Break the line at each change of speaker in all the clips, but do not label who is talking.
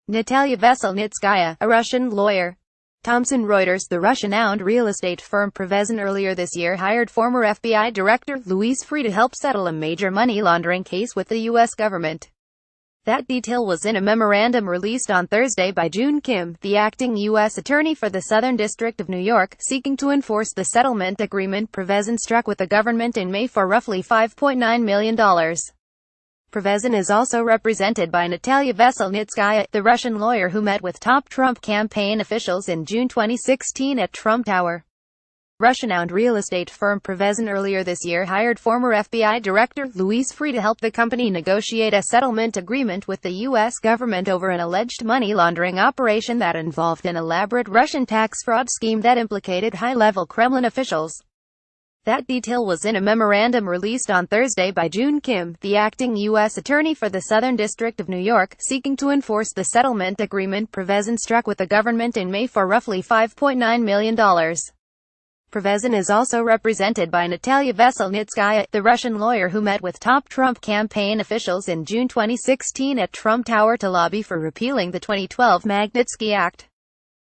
Natalia Veselnitskaya, a Russian lawyer. Thomson Reuters The Russianowned real estate firm Prevezon earlier this year hired former FBI Director Louis Freeh to help settle a major money laundering case with the U.S. government. That detail was in a memorandum released on Thursday by Joon Kim, the acting U.S. Attorney for the Southern District of New York, seeking to enforce the settlement agreement Prevezon struck with the government in May for roughly $5.9 million. Prevezon is also represented by Natalia Veselnitskaya, the Russian lawyer who met with top Trump campaign officials in June 2016 at Trump Tower. Russianowned real estate firm Prevezon earlier this year hired former FBI Director Louis Freeh to help the company negotiate a settlement agreement with the U.S. government over an alleged money laundering operation that involved an elaborate Russian tax fraud scheme that implicated high-level Kremlin officials. That detail was in a memorandum released on Thursday by Joon Kim, the acting U.S. Attorney for the Southern District of New York, seeking to enforce the settlement agreement Prevezon struck with the government in May for roughly $5.9 million. Prevezon is also represented by Natalia Veselnitskaya, the Russian lawyer who met with top Trump campaign officials in June 2016 at Trump Tower to lobby for repealing the 2012 Magnitsky Act.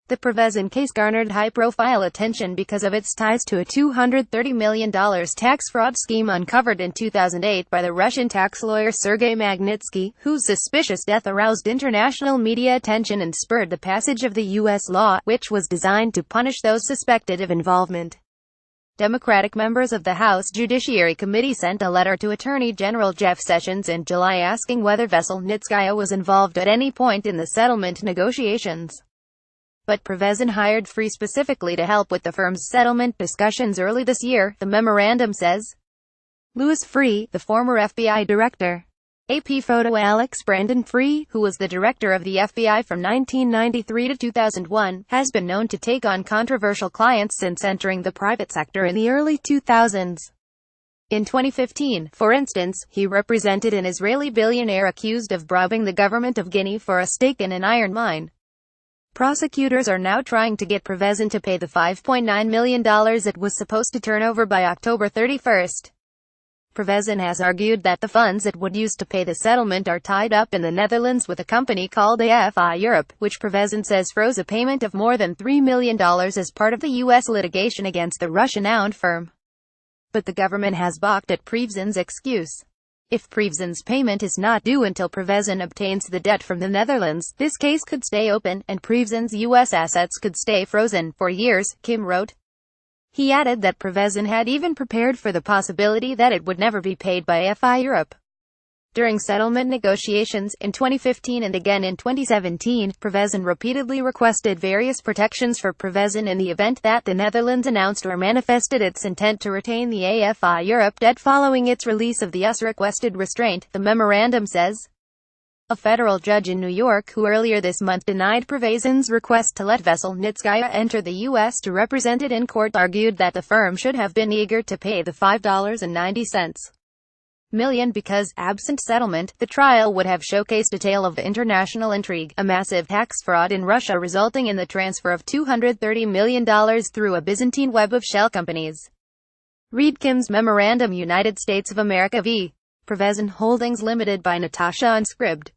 The Prevezon case garnered high-profile attention because of its ties to a $230 million tax fraud scheme uncovered in 2008 by the Russian tax lawyer Sergei Magnitsky, whose suspicious death aroused international media attention and spurred the passage of the U.S. law, which was designed to punish those suspected of involvement. Democratic members of the House Judiciary Committee sent a letter to Attorney General Jeff Sessions in July asking whether Veselnitskaya was involved at any point in the settlement negotiations. But Prevezon hired Freeh specifically to help with the firm's settlement discussions early this year, the memorandum says. Louis Freeh, the former FBI director. AP photo Alex Brandon Freeh, who was the director of the FBI from 1993 to 2001, has been known to take on controversial clients since entering the private sector in the early 2000s. In 2015, for instance, he represented an Israeli billionaire accused of bribing the government of Guinea for a stake in an iron mine. Prosecutors are now trying to get Prevezon to pay the $5.9 million it was supposed to turn over by October 31. Prevezon has argued that the funds it would use to pay the settlement are tied up in the Netherlands with a company called FBI Europe, which Prevezon says froze a payment of more than $3 million as part of the U.S. litigation against the Russianowned firm. But the government has balked at Prevezon's excuse. If Prevezon's payment is not due until Prevezon obtains the debt from the Netherlands, this case could stay open, and Prevezon's U.S. assets could stay frozen for years, Kim wrote. He added that Prevezon had even prepared for the possibility that it would never be paid by FBI Europe. During settlement negotiations, in 2015 and again in 2017, Prevezon repeatedly requested various protections for Prevezon in the event that the Netherlands announced or manifested its intent to retain the FBI Europe debt following its release of the US-requested restraint, the memorandum says. A federal judge in New York who earlier this month denied Prevezon's request to let Veselnitskaya enter the U.S. to represent it in court argued that the firm should have been eager to pay the $5.90 million because, absent settlement, the trial would have showcased a tale of international intrigue, a massive tax fraud in Russia resulting in the transfer of $230 million through a Byzantine web of shell companies. Read Kim's memorandum United States of America v. Prevezon Holdings Limited by Natasha Unscribed.